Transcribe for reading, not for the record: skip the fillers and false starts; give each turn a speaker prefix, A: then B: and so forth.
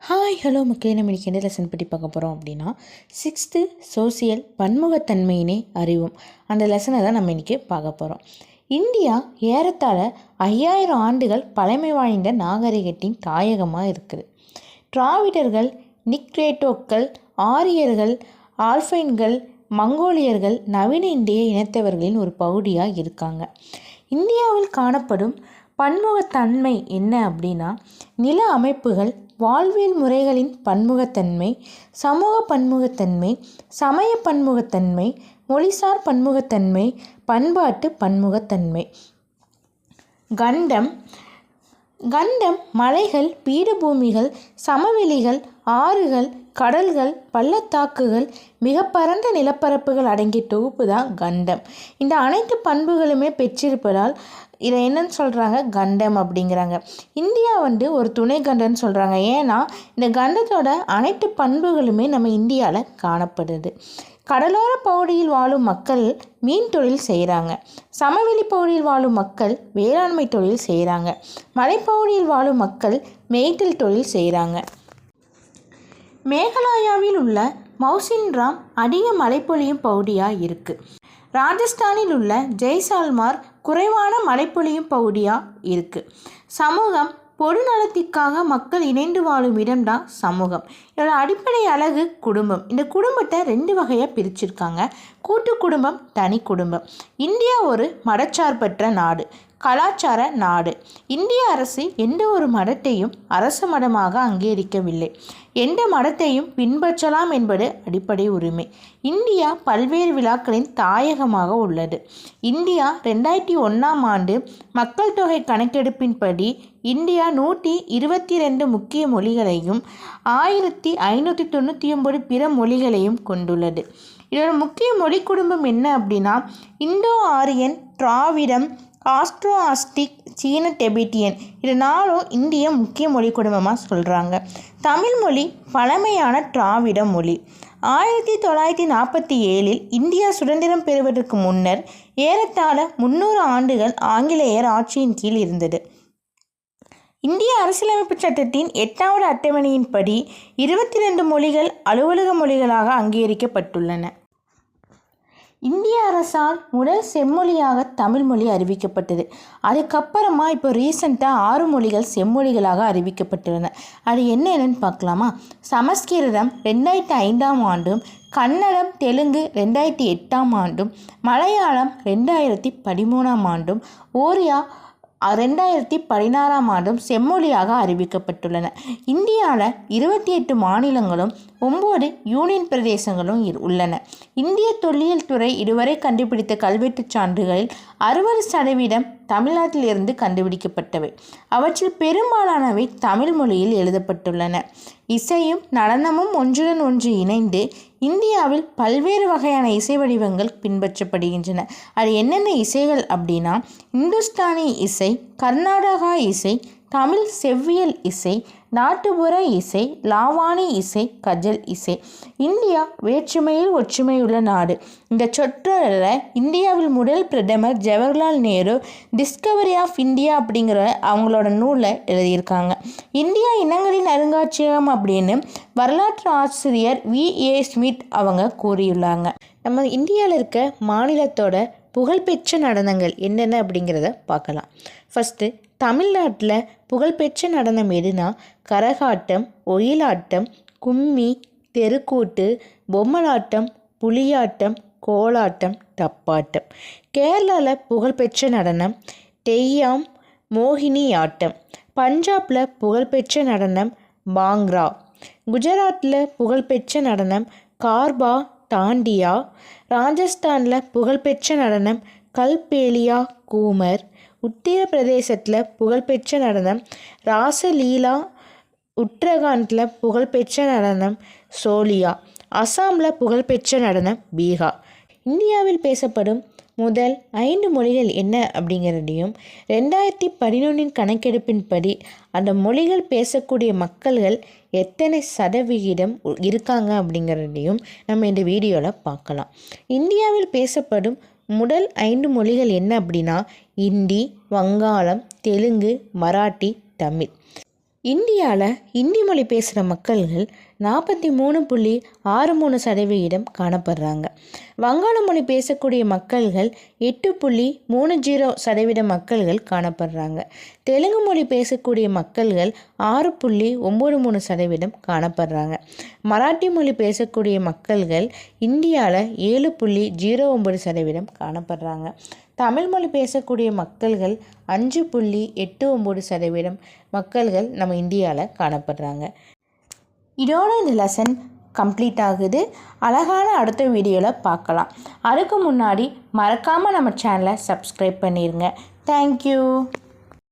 A: Hi hello மக்களே, நம்ம இன்றைக்கி எந்த லெசன் பற்றி பார்க்க போகிறோம் அப்படின்னா 6th சோசியல் பன்முகத்தன்மையினை அறிவோம். அந்த லெசனை தான் நம்ம இன்றைக்கி பார்க்க போகிறோம். இந்தியா ஏறத்தாழ 5000 ஆண்டுகள் பழமை வாய்ந்த நாகரிகத்தின் தாயகமாக இருக்குது. டிராவிடர்கள், நிக்ரேட்டோக்கள், ஆரியர்கள், ஆல்பைன்கள், மங்கோலியர்கள் நவீன இந்திய இனத்தவர்களின் ஒரு பகுதியாக இருக்காங்க. இந்தியாவில் காணப்படும் பன்முகத்தன்மை என்ன அப்படின்னா, நில அமைப்புகள், வாழ்வியல் முறைகளின் பன்முகத்தன்மை, சமூக பன்முகத்தன்மை, சமய பன்முகத்தன்மை, மொழிசார் பன்முகத்தன்மை, பண்பாட்டு பன்முகத்தன்மை. கண்டம் மலைகள், பீடபூமிகள், சமவெளிகள், ஆறுகள், கடல்கள், பள்ளத்தாக்குகள், மிக பரந்த நிலப்பரப்புகள் அடங்கிய தொகுப்பு தான் கண்டம். இந்த அனைத்து பண்புகளுமே பெற்றிருப்பதால் இதை என்னன்னு சொல்கிறாங்க, கண்டம் அப்படிங்கிறாங்க. இந்தியா ஒரு துணை கண்டம்னு சொல்கிறாங்க. ஏன்னா இந்த கண்டத்தோட அனைத்து பண்புகளுமே நம்ம இந்தியாவில் காணப்படுது. கடலோர பகுதியில் வாழும் மக்கள் மீன் தொழில் செய்கிறாங்க. சமவெளி பகுதியில் வாழும் மக்கள் வேளாண்மை தொழில் செய்கிறாங்க. மலைப்பகுதியில் வாழும் மக்கள் மேய்த்தல் தொழில் செய்கிறாங்க. மேகாலயாவில் உள்ள மௌசின்ராம் அதிக மழைப்பொழியும் பகுதியாக இருக்குது. ராஜஸ்தானில் உள்ள ஜெய்சால்மார் குறைவான மழைப்பொழியும் பகுதியாக இருக்குது. சமூகம், பொது நலத்திற்காக மக்கள் இணைந்து வாழும் இடம்தான் சமூகம். இதோட அடிப்படை அழகு குடும்பம். இந்த குடும்பத்தை 2 வகையாக பிரிச்சிருக்காங்க: கூட்டு குடும்பம், தனி குடும்பம். இந்தியா ஒரு மதச்சார்பற்ற நாடு, கலாச்சார நாடு. இந்திய அரசு எந்த ஒரு மதத்தையும் அரச மதமாக அங்கீகரிக்கவில்லை. எந்த மதத்தையும் பின்பற்றலாம் என்பது அடிப்படை உரிமை. இந்தியா பல்வேறு விழாக்களின் தாயகமாக உள்ளது. இந்தியா 2001ஆம் ஆண்டு மக்கள் தொகை கணக்கெடுப்பின்படி இந்தியா 122 முக்கிய மொழிகளையும் 1599 பிற மொழிகளையும் கொண்டுள்ளது. இதோட முக்கிய மொழி குடும்பம் என்ன அப்படின்னா, இந்தோ ஆரியன், திராவிடம், ஆஸ்ட்ரோ ஆஸ்டிக், சீன டெபிட்டியன். இது 4ம் இந்திய முக்கிய மொழி குடும்பமாக சொல்கிறாங்க. தமிழ் மொழி பழமையான திராவிட மொழி. 1947இல் இந்தியா சுதந்திரம் பெறுவதற்கு முன்னர் ஏறத்தாழ 300 ஆண்டுகள் ஆங்கிலேயர் ஆட்சியின் கீழ் இருந்தது. இந்திய அரசியலமைப்பு சட்டத்தின் 8வது அட்டவணையின்படி 22 மொழிகள் அலுவலக மொழிகளாக அங்கீகரிக்கப்பட்டுள்ளன. இந்திய அரசால் முதல் செம்மொழியாக தமிழ் மொழி அறிவிக்கப்பட்டது. அதுக்கப்புறமா இப்போ ரீசெண்டாக 6 மொழிகள் செம்மொழிகளாக அறிவிக்கப்பட்டுள்ளன. அது என்னென்னு பார்க்கலாமா? சமஸ்கிருதம் 2005ஆம் ஆண்டும், கன்னடம், தெலுங்கு 2008ஆம் ஆண்டும், மலையாளம் 2013ஆம் ஆண்டும், ஒரியா 2016ஆம் ஆண்டும் செம்மொழியாக அறிவிக்கப்பட்டுள்ளன. இந்தியாவில் 28 மாநிலங்களும் 9 யூனியன் பிரதேசங்களும் உள்ளன. இந்திய தொல்லியல் துறை இதுவரை கண்டுபிடித்த கல்வெட்டுச் சான்றுகளில் 60% தமிழ்நாட்டிலிருந்து கண்டுபிடிக்கப்பட்டவை. அவற்றில் பெரும்பாலானவை தமிழ் மொழியில் எழுதப்பட்டுள்ளன. இசையும் நடனமும் ஒன்றுடன் ஒன்று இணைந்து இந்தியாவில் பல்வேறு வகையான இசை வடிவங்கள் பின்பற்றப்படுகின்றன. அது என்னென்ன இசைகள் அப்படின்னா, இந்துஸ்தானி இசை, கர்நாடகா இசை, தமிழ் செவ்வியல் இசை, நாட்டுப்புற இசை, லாவாணி இசை, கஜல் இசை. இந்தியா வேற்றுமையில் ஒற்றுமையுள்ள நாடு. இந்த சொற்றொடரை இந்தியாவில் முதல் பிரதமர் Jawaharlal Nehru discovery of India அப்படிங்கிற அவங்களோட நூலை எழுதியிருக்காங்க. இந்தியா இனங்களின் அருங்காட்சியகம் அப்படின்னு வரலாற்று ஆசிரியர் V.A. ஸ்மித் அவங்க கூறியுள்ளாங்க. நம்ம இந்தியாவில் இருக்க மாநிலத்தோட புகழ்பெற்ற நடனங்கள் என்னென்ன அப்படிங்கிறத பார்க்கலாம். ஃபஸ்ட்டு, தமிழ்நாட்டில் புகழ்பெற்ற நடனம் எதுனா கரகாட்டம், ஒயிலாட்டம், கும்மி, தெருக்கூட்டு, பொம்மலாட்டம், புலியாட்டம், கோலாட்டம், தப்பாட்டம். கேரளாவில் புகழ்பெற்ற நடனம் தெய்யாம், மோகினி ஆட்டம். பஞ்சாபில் புகழ்பெற்ற நடனம் பாங்க்ரா. குஜராத்தில் புகழ்பெற்ற நடனம் கார்பா, தாண்டியா. ராஜஸ்தானில் புகழ்பெற்ற நடனம் கல்பேலியா, கூமர். உத்தரப்பிரதேசத்தில் புகழ்பெற்ற நடனம் ராசலீலா. உத்தரகாண்டில் புகழ்பெற்ற நடனம் சோலியா. அசாமில் புகழ்பெற்ற நடனம் பீகா. இந்தியாவில் பேசப்படும் முதல் 5 மொழிகள் என்ன அப்படிங்கிறதையும் 2011 கணக்கெடுப்பின்படி அந்த மொழிகள் பேசக்கூடிய மக்கள்கள் எத்தனை சதவிகிதம் இருக்காங்க அப்படிங்கிறதையும் நம்ம இந்த வீடியோவில் பார்க்கலாம். இந்தியாவில் பேசப்படும் முதல் 5 மொழிகள் என்ன அப்படின்னா, இந்தி, வங்காளம், தெலுங்கு, மராட்டி, தமிழ். இந்தியாவில் ஹிந்தி மொழி பேசுகிற மக்கள்கள் 43.63% காணப்படுறாங்க. வங்காள மொழி பேசக்கூடிய மக்கள்கள் 8.30% மக்கள்கள் காணப்படுறாங்க. தெலுங்கு மொழி பேசக்கூடிய மக்கள்கள் 6.93% காணப்படுறாங்க. மராட்டி மொழி பேசக்கூடிய மக்கள்கள் இந்தியாவில் 7.09% காணப்படுறாங்க. தமிழ் மொழி பேசக்கூடிய மக்கள்கள் 5.89% மக்கள்கள் நம்ம இந்தியாவில் காணப்படுறாங்க. இதோட இந்த லெசன் கம்ப்ளீட் ஆகுது. அழகான அடுத்த வீடியோவில் பார்க்கலாம். அதுக்கு முன்னாடி மறக்காமல் நம்ம சேனலை சப்ஸ்கிரைப் பண்ணிடுங்க. தேங்க்யூ.